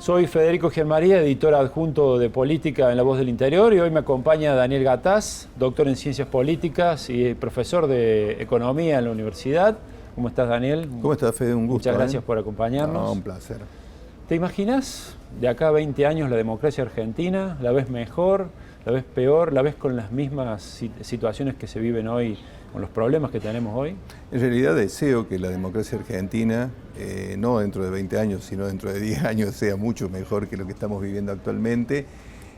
Soy Federico Gianmaría, editor adjunto de Política en La Voz del Interior, y hoy me acompaña Daniel Gataz, doctor en Ciencias Políticas y profesor de Economía en la universidad. ¿Cómo estás, Daniel? ¿Cómo estás, Fede? Un gusto. Muchas gracias por acompañarnos. No, un placer. ¿Te imaginas de acá a 20 años la democracia argentina? ¿La ves mejor? ¿La ves peor? ¿La ves con las mismas situaciones que se viven hoy, con los problemas que tenemos hoy? En realidad deseo que la democracia argentina, no dentro de 20 años, sino dentro de 10 años, sea mucho mejor que lo que estamos viviendo actualmente.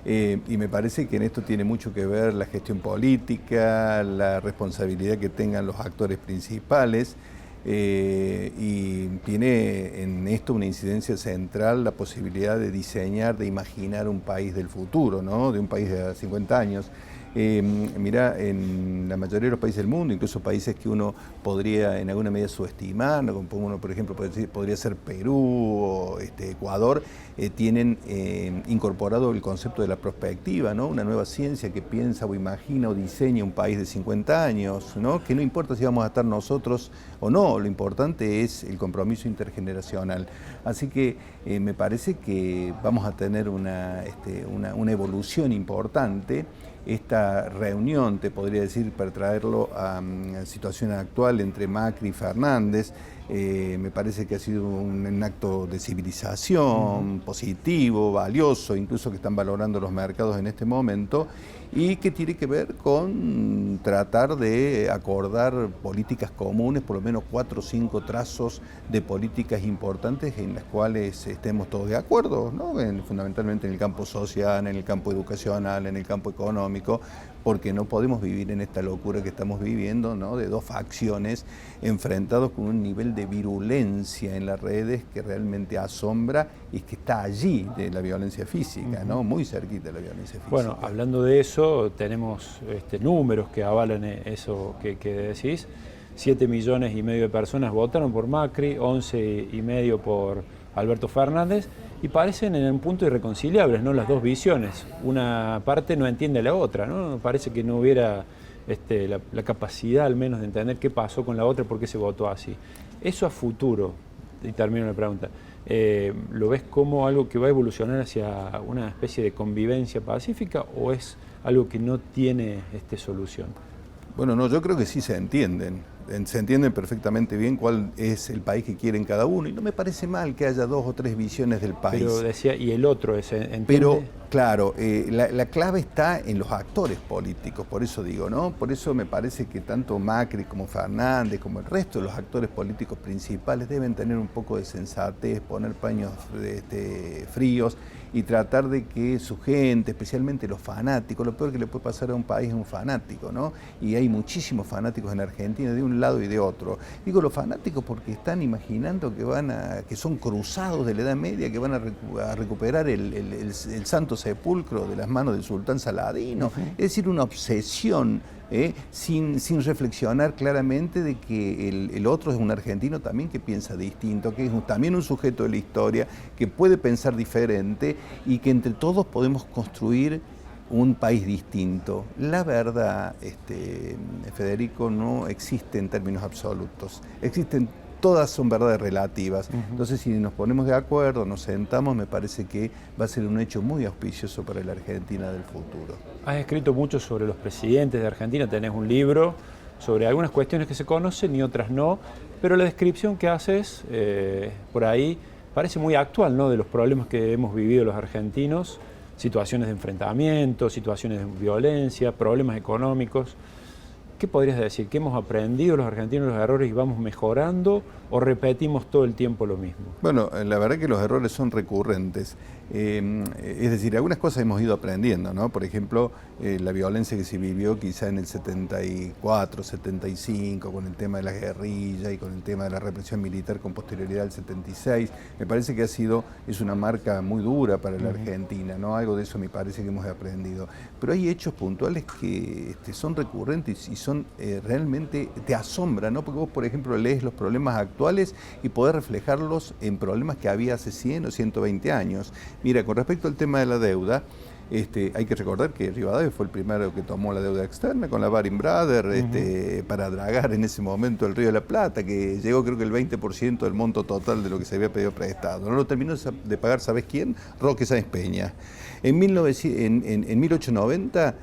Y me parece que en esto tiene mucho que ver la gestión política, la responsabilidad que tengan los actores principales. Y tiene en esto una incidencia central la posibilidad de diseñar, de imaginar un país del futuro, ¿no? De un país de 50 años. Mirá, en la mayoría de los países del mundo, incluso países que uno podría en alguna medida subestimar, ¿no? Como uno, por ejemplo, podría ser Perú o Ecuador, tienen incorporado el concepto de la prospectiva, ¿no? Una nueva ciencia que piensa o imagina o diseña un país de 50 años, ¿no? Que no importa si vamos a estar nosotros o no, lo importante es el compromiso intergeneracional. Así que me parece que vamos a tener una evolución importante. Esta reunión, te podría decir, para traerlo a la situación actual entre Macri y Fernández, me parece que ha sido un acto de civilización positivo, valioso, incluso que están valorando los mercados en este momento, y que tiene que ver con tratar de acordar políticas comunes, por lo menos 4 o 5 trazos de políticas importantes en las cuales estemos todos de acuerdo, ¿no? Fundamentalmente en el campo social, en el campo educacional, en el campo económico, porque no podemos vivir en esta locura que estamos viviendo, ¿no? De dos facciones enfrentados con un nivel de virulencia en las redes que realmente asombra y que está allí de la violencia física, ¿no? Muy cerquita de la violencia física. Bueno, hablando de eso, tenemos números que avalan eso que decís. 7,5 millones de personas votaron por Macri, 11,5 millones por Alberto Fernández, y parecen en un punto irreconciliables, ¿no? Las dos visiones. Una parte no entiende a la otra, ¿no? Parece que no hubiera la capacidad al menos de entender qué pasó con la otra, por qué se votó así. Eso a futuro, y termino la pregunta, ¿lo ves como algo que va a evolucionar hacia una especie de convivencia pacífica o es algo que no tiene solución? Bueno, no, yo creo que sí se entienden perfectamente bien cuál es el país que quieren cada uno, y no me parece mal que haya 2 o 3 visiones del país. Pero decía, y el otro, ¿entiende? Pero, claro, la clave está en los actores políticos, por eso digo, ¿no? Por eso me parece que tanto Macri como Fernández, como el resto de los actores políticos principales deben tener un poco de sensatez, poner paños fríos y tratar de que su gente, especialmente los fanáticos, lo peor que le puede pasar a un país es un fanático, ¿no? Y hay muchísimos fanáticos en Argentina, de un lado y de otro. Digo los fanáticos porque están imaginando que son cruzados de la Edad Media, que van a recuperar el Santo Sepulcro de las manos del sultán Saladino. Es decir, una obsesión, sin reflexionar claramente de que el otro es un argentino también que piensa distinto, que es también un sujeto de la historia, que puede pensar diferente y que entre todos podemos construir un país distinto. La verdad, Federico, no existe en términos absolutos. Todas son verdades relativas. Entonces, si nos ponemos de acuerdo, nos sentamos, me parece que va a ser un hecho muy auspicioso para la Argentina del futuro. Has escrito mucho sobre los presidentes de Argentina, tenés un libro sobre algunas cuestiones que se conocen y otras no, pero la descripción que haces por ahí parece muy actual, ¿no? De los problemas que hemos vivido los argentinos, situaciones de enfrentamiento, situaciones de violencia, problemas económicos. ¿Qué podrías decir? ¿Que hemos aprendido los argentinos los errores y vamos mejorando o repetimos todo el tiempo lo mismo? Bueno, la verdad que los errores son recurrentes. Es decir, algunas cosas hemos ido aprendiendo, ¿no? Por ejemplo, la violencia que se vivió quizá en el 74, 75, con el tema de la guerrilla y con el tema de la represión militar con posterioridad al 76. Me parece que es una marca muy dura para la Argentina, ¿no? Algo de eso me parece que hemos aprendido. Pero hay hechos puntuales que son recurrentes y son realmente te asombran, ¿no? Porque vos, por ejemplo, lees los problemas actuales y podés reflejarlos en problemas que había hace 100 o 120 años. Mira, con respecto al tema de la deuda, Hay que recordar que Rivadavia fue el primero que tomó la deuda externa con la Baring Brothers para dragar en ese momento el Río de la Plata, que llegó creo que el 20% del monto total de lo que se había pedido prestado. No lo terminó de pagar, ¿sabes quién? Roque Sáenz Peña. En 1890,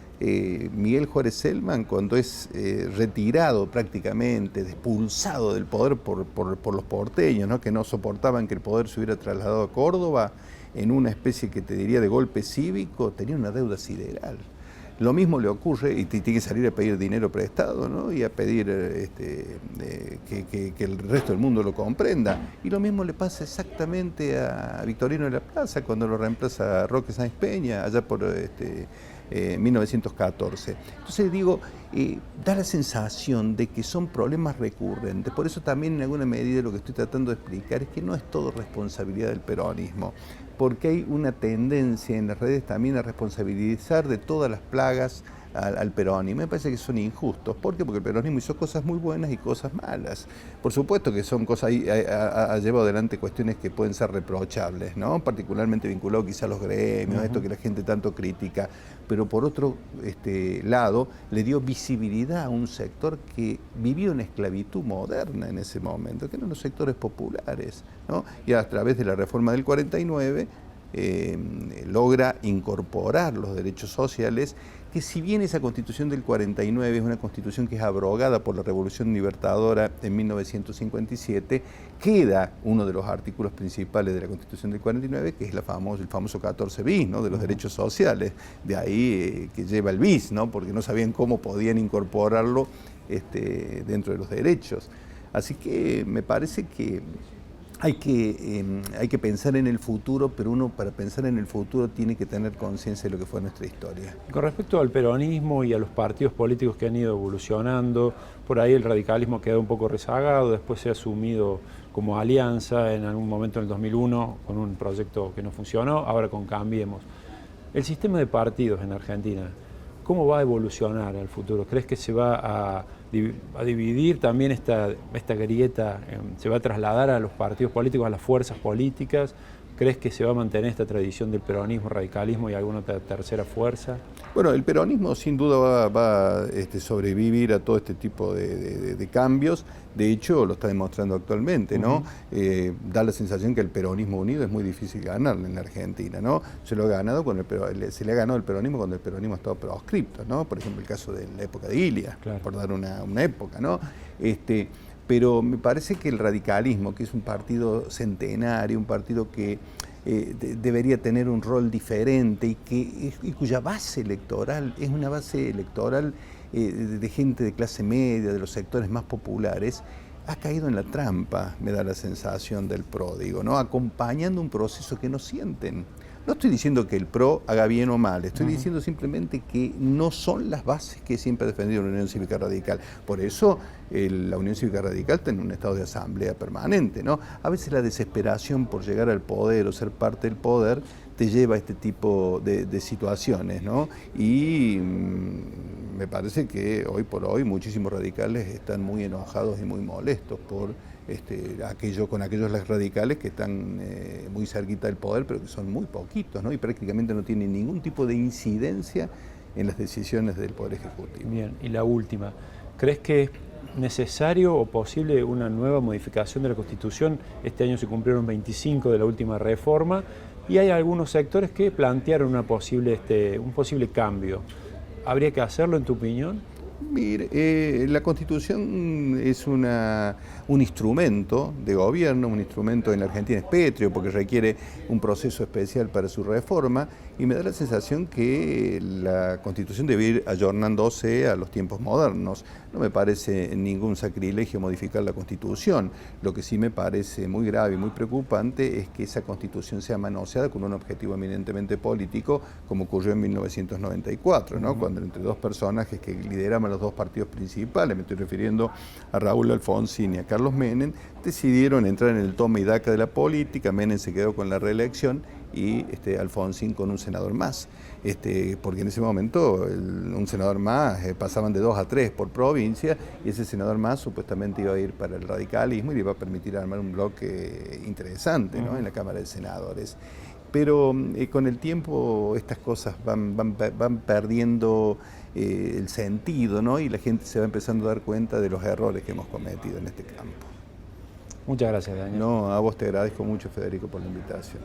Miguel Juárez Celman, cuando es retirado prácticamente, expulsado del poder por los porteños, ¿no?, que no soportaban que el poder se hubiera trasladado a Córdoba, en una especie que te diría de golpe cívico, tenía una deuda sideral. Lo mismo le ocurre, y tiene que salir a pedir dinero prestado, ¿no?, y a pedir que el resto del mundo lo comprenda. Y lo mismo le pasa exactamente a Victorino de la Plaza cuando lo reemplaza Roque Sáenz Peña, allá por 1914. Entonces digo, da la sensación de que son problemas recurrentes. Por eso también en alguna medida lo que estoy tratando de explicar es que no es todo responsabilidad del peronismo, porque hay una tendencia en las redes también a responsabilizar de todas las plagas al peronismo. Me parece que son injustos. ¿Por qué? Porque el peronismo hizo cosas muy buenas y cosas malas. Por supuesto que son cosas, ha llevado adelante cuestiones que pueden ser reprochables, ¿no?, particularmente vinculado quizá a los gremios, esto que la gente tanto critica, pero por otro lado le dio visibilidad a un sector que vivió una esclavitud moderna en ese momento, que eran los sectores populares, ¿no? Y a través de la reforma del 49 logra incorporar los derechos sociales, que si bien esa Constitución del 49 es una Constitución que es abrogada por la Revolución Libertadora en 1957, queda uno de los artículos principales de la Constitución del 49, que es el famoso 14 bis, ¿no?, de los derechos sociales. De ahí que lleva el bis, ¿no?, porque no sabían cómo podían incorporarlo dentro de los derechos. Así que me parece que hay que pensar en el futuro, pero uno para pensar en el futuro tiene que tener conciencia de lo que fue nuestra historia. Con respecto al peronismo y a los partidos políticos que han ido evolucionando, por ahí el radicalismo quedó un poco rezagado, después se ha asumido como alianza en algún momento en el 2001 con un proyecto que no funcionó, ahora con Cambiemos. El sistema de partidos en Argentina, ¿cómo va a evolucionar al futuro? ¿Crees que se va a dividir también esta grieta, se va a trasladar a los partidos políticos, a las fuerzas políticas? ¿Crees que se va a mantener esta tradición del peronismo, radicalismo y alguna otra tercera fuerza? Bueno, el peronismo sin duda va a sobrevivir a todo este tipo de cambios. De hecho, lo está demostrando actualmente, ¿no? Da la sensación que el peronismo unido es muy difícil ganarlo en la Argentina, ¿no? Se le ha ganado el peronismo cuando el peronismo ha estado proscripto, ¿no? Por ejemplo, el caso de la época de Ilia, claro, por dar una época, ¿no? Pero me parece que el radicalismo, que es un partido centenario, un partido que debería tener un rol diferente y cuya base electoral es una base electoral de gente de clase media, de los sectores más populares, ha caído en la trampa, me da la sensación del PRO, digo, ¿no?, acompañando un proceso que no sienten. No estoy diciendo que el PRO haga bien o mal, estoy diciendo simplemente que no son las bases que siempre ha defendido la Unión Cívica Radical. Por eso la Unión Cívica Radical está en un estado de asamblea permanente, ¿no? A veces la desesperación por llegar al poder o ser parte del poder te lleva a este tipo de situaciones, ¿no? Y me parece que hoy por hoy muchísimos radicales están muy enojados y muy molestos por con aquellos radicales que están muy cerquita del poder, pero que son muy poquitos, ¿no?, y prácticamente no tienen ningún tipo de incidencia en las decisiones del Poder Ejecutivo. Bien, y la última, ¿crees que es necesario o posible una nueva modificación de la Constitución? Este año se cumplieron 25 de la última reforma y hay algunos sectores que plantearon un posible cambio. ¿Habría que hacerlo, en tu opinión? Mire, la Constitución es un instrumento de gobierno, un instrumento en la Argentina es pétreo porque requiere un proceso especial para su reforma, y me da la sensación que la Constitución debe ir ayornándose a los tiempos modernos. No me parece ningún sacrilegio modificar la Constitución. Lo que sí me parece muy grave y muy preocupante es que esa Constitución sea manoseada con un objetivo eminentemente político, como ocurrió en 1994, ¿no?, cuando entre dos personajes que lideraban los dos partidos principales, me estoy refiriendo a Raúl Alfonsín y a Carlos Menem, decidieron entrar en el toma y daca de la política. Menem se quedó con la reelección y Alfonsín con un senador más, porque en ese momento un senador más pasaban de 2 a 3 por provincia, y ese senador más supuestamente iba a ir para el radicalismo y le iba a permitir armar un bloque interesante, ¿no?, en la Cámara de Senadores. pero con el tiempo estas cosas van perdiendo el sentido, ¿no? Y la gente se va empezando a dar cuenta de los errores que hemos cometido en este campo. Muchas gracias, Daniel. No, a vos te agradezco mucho, Federico, por la invitación.